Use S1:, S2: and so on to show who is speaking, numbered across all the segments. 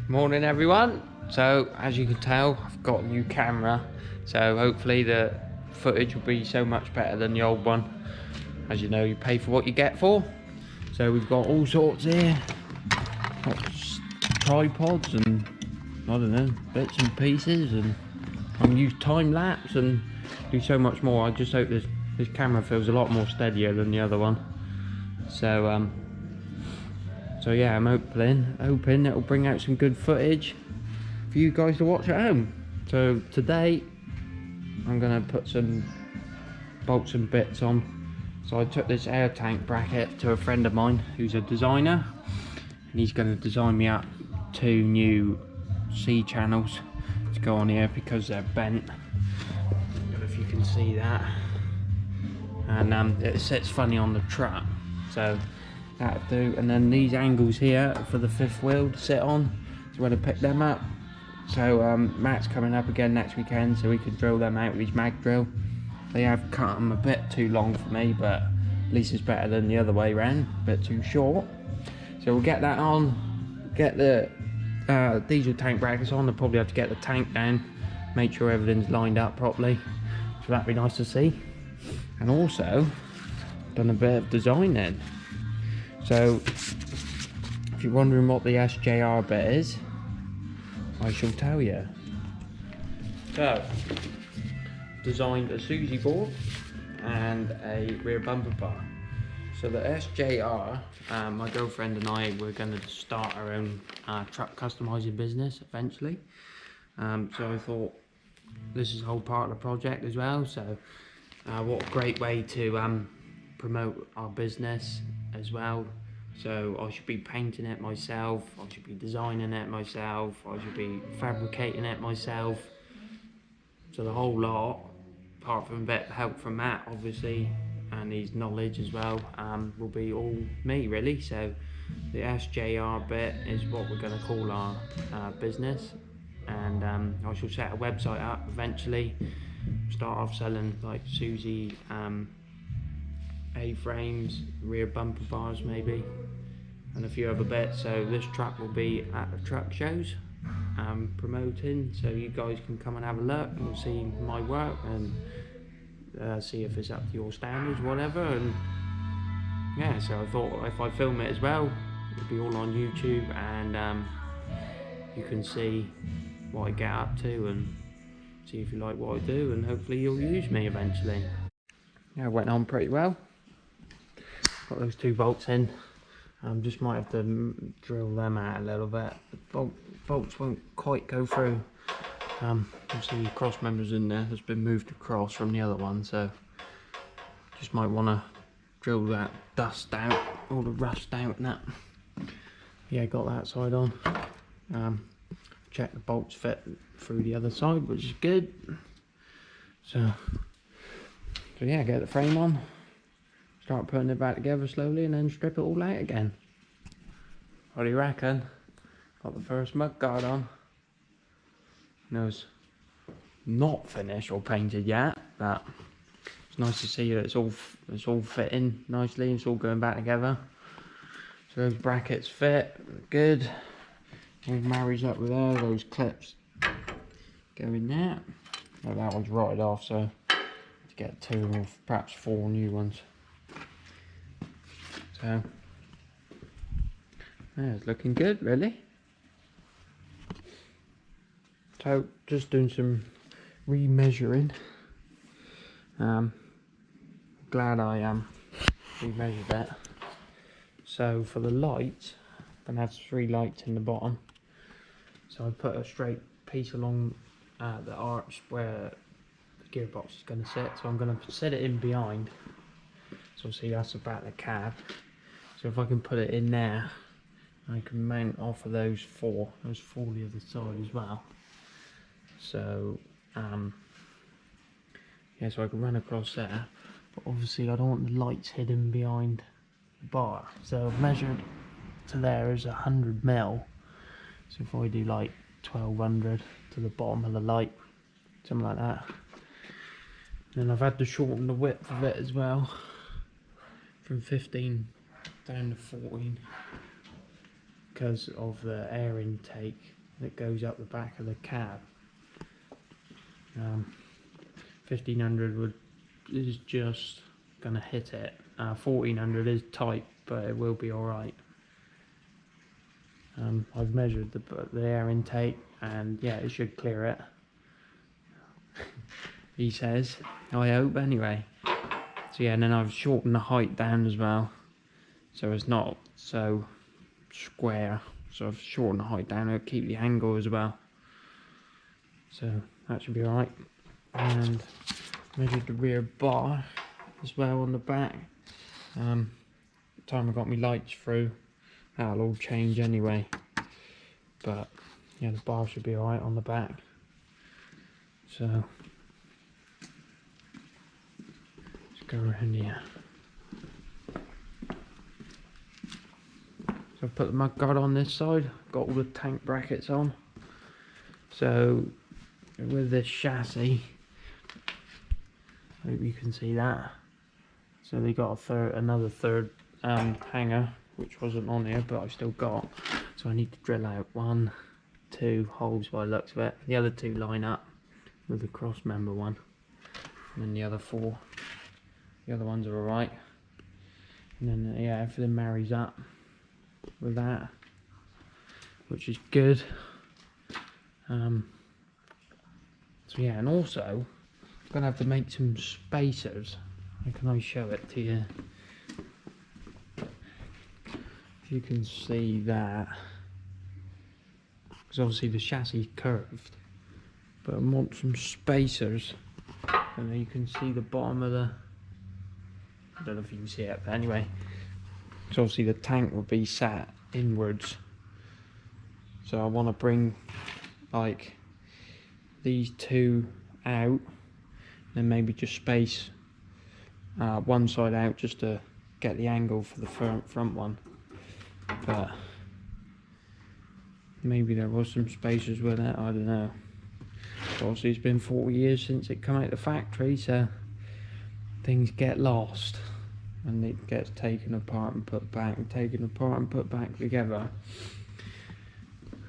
S1: Morning everyone. So as you can tell, I've got a new camera, so hopefully the footage will be so much better than the old one. As you know, you pay for what you get for. So we've got all sorts here, got tripods and I don't know, bits and pieces, and I'm use time lapse and do so much more. I just hope this camera feels a lot more steadier than the other one. So yeah, I'm hoping it'll bring out some good footage for you guys to watch at home. So today I'm gonna put some bolts and bits on. So I took this air tank bracket to a friend of mine who's a designer, and he's gonna design me up 2 new C channels to go on here because they're bent. I don't know if you can see that. And it sits funny on the truck, so that'll do. And then these angles here for the 5th wheel to sit on, so when I pick them up. So Matt's coming up again next weekend, so we can drill them out with his mag drill. They have cut them a bit too long for me, but at least it's better than the other way round, a bit too short. So we'll get that on, get the diesel tank brackets on. I'll probably have to get the tank down, make sure everything's lined up properly, so that'd be nice to see. And also done a bit of design then. So if you're wondering what the SJR bit is, I shall tell you. So designed a Susie board and a rear bumper bar. So the SJR, my girlfriend and I, we're going to start our own truck customizing business eventually. So I thought this is a whole part of the project as well. So what a great way to promote our business as well. So I should be painting it myself, I should be designing it myself, I should be fabricating it myself. So the whole lot, apart from a bit of help from Matt obviously, and his knowledge as well, will be all me really. So the SJR bit is what we're going to call our business, and I shall set a website up eventually, start off selling like Susie A-frames, rear bumper bars maybe, and a few other bits. So this truck will be at the truck shows promoting, so you guys can come and have a look and see my work and see if it's up to your standards, whatever. And yeah, so I thought if I film it as well, it'll be all on YouTube, and you can see what I get up to and see if you like what I do, and hopefully you'll use me eventually. Yeah, it went on pretty well. Got those 2 bolts in. Just might have to drill them out a little bit. The bolts won't quite go through. Obviously the cross members in there has been moved across from the other one, so just might want to drill that dust out, all the rust out and that. Yeah, got that side on. Check the bolts fit through the other side, which is good. So yeah, get the frame on, start putting it back together slowly, and then strip it all out again. What do you reckon? Got the first mud guard on. No, it's not finished or painted yet, but it's nice to see that it's all fitting nicely. It's all going back together. So those brackets fit good. It marries up with there. Those clips go in there. Oh, that one's rotted off, so to get 2 or perhaps 4 new ones. So yeah, it's looking good really. So just doing some remeasuring. Glad I remeasured that. So for the lights, I'm gonna have 3 lights in the bottom. So I put a straight piece along the arch where the gearbox is going to sit. So I'm going to set it in behind. So see, that's about the cab. So if I can put it in there, I can mount off of those 4 the other side as well. So yeah, so I can run across there, but obviously I don't want the lights hidden behind the bar. So I've measured to there is 100mm. So if I do like 1200 to the bottom of the light, something like that. And I've had to shorten the width of it as well, from 15 down to 14. because of the air intake that goes up the back of the cab. 1500 is just gonna hit it. 1400 is tight, but it will be alright. I've measured the air intake, and yeah, it should clear it. He says, I hope anyway. So yeah, and then I've shortened the height down as well, so it's not so square. So I've shortened the height down, it'll keep the angle as well. So that should be alright. And measured the rear bar as well on the back. The time I got my lights through, that'll all change anyway. But yeah, the bar should be alright on the back. So let's go around here. So I've put the mudguard on this side, got all the tank brackets on. So with this chassis, I hope you can see that. So they got another third hanger, which wasn't on here, but I've still got. So I need to drill out 1, 2 holes by the looks of it. The other 2 line up with the cross member one, and then the other 4. The other ones are alright. And then yeah, everything marries up with that, which is good. So yeah, and also I'm gonna have to make some spacers. How can I show it to you? If you can see that, because obviously the chassis is curved, but I want some spacers, and then you can see the bottom of the, I don't know if you can see it, but anyway, so obviously the tank will be sat inwards, so I want to bring like these 2 out, then maybe just space one side out just to get the angle for the front one. But maybe there was some spacers with it, I don't know. But obviously it's been 40 years since it come out of the factory, so things get lost and it gets taken apart and put back, and taken apart and put back together.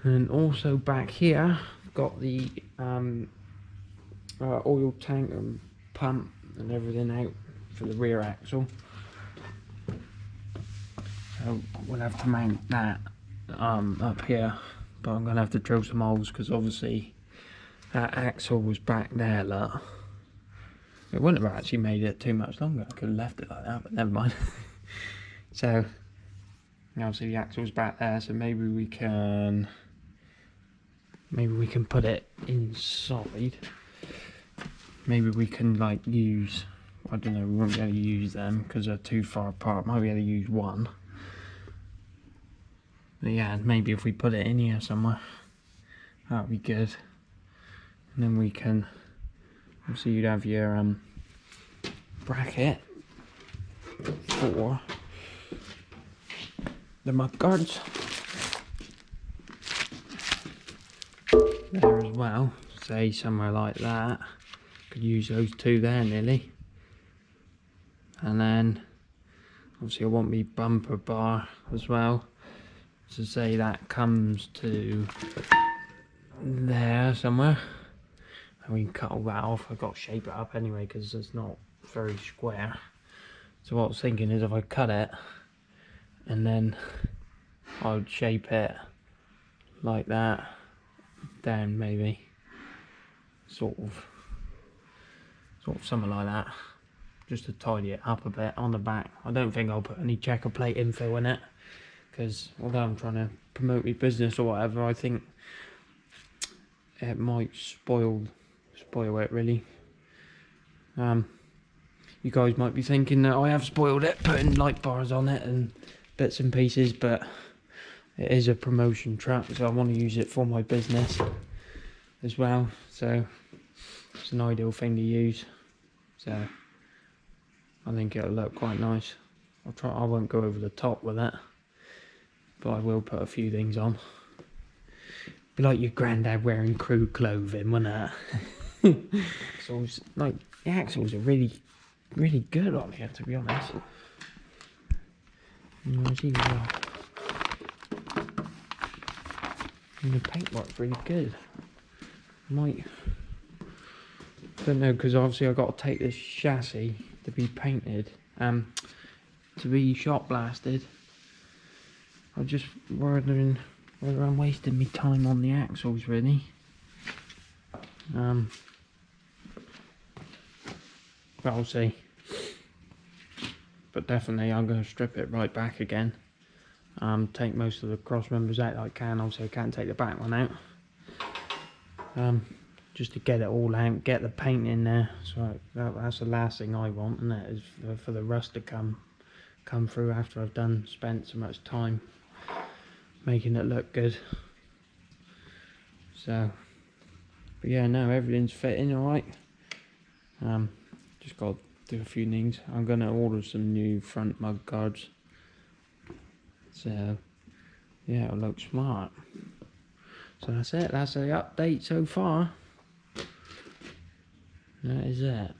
S1: And also back here I've got the oil tank and pump and everything out for the rear axle. So we'll have to mount that up here, but I'm going to have to drill some holes because obviously that axle was back there, look. It wouldn't have actually made it too much longer. I could have left it like that, but never mind. So obviously the axle's back there, so maybe we can put it inside. Maybe we can like use, I don't know, we won't be able to use them because they're too far apart. Might be able to use one. But yeah, maybe if we put it in here somewhere, that'd be good. And then we can, obviously you'd have your bracket for the mudguards there as well. Say somewhere like that. Could use those 2 there nearly. And then obviously I want me bumper bar as well. So say that comes to there somewhere. And we can cut all that off. I've got to shape it up anyway because it's not very square. So what I was thinking is if I cut it and then I would shape it like that down, maybe sort of something like that, just to tidy it up a bit on the back. I don't think I'll put any checker plate infill in it because although I'm trying to promote my business or whatever, I think it might spoil it really. You guys might be thinking that I have spoiled it putting light bars on it and bits and pieces, but it is a promotion truck, so I want to use it for my business as well, so it's an ideal thing to use. So I think it'll look quite nice. I won't go over the top with it, but I will put a few things on. Be like your granddad wearing crew clothing, wouldn't it? So like the axles are really good on here, to be honest. And the paintwork's really good. Might, don't know, because obviously I've got to take this chassis to be painted, to be shot blasted. I'm just wondering whether I'm wasting my time on the axles really. But I'll see. But definitely I'm going to strip it right back again. Take most of the cross members out that I can. Obviously I can't take the back one out. Just to get it all out, get the paint in there. So that's the last thing I want, and that is for the rust to come through after I've spent so much time making it look good. So, but yeah, no, everything's fitting all right. Just got to do a few things. I'm gonna order some new front mud guards. So yeah, it'll look smart. So that's it. That's the update so far. That is it.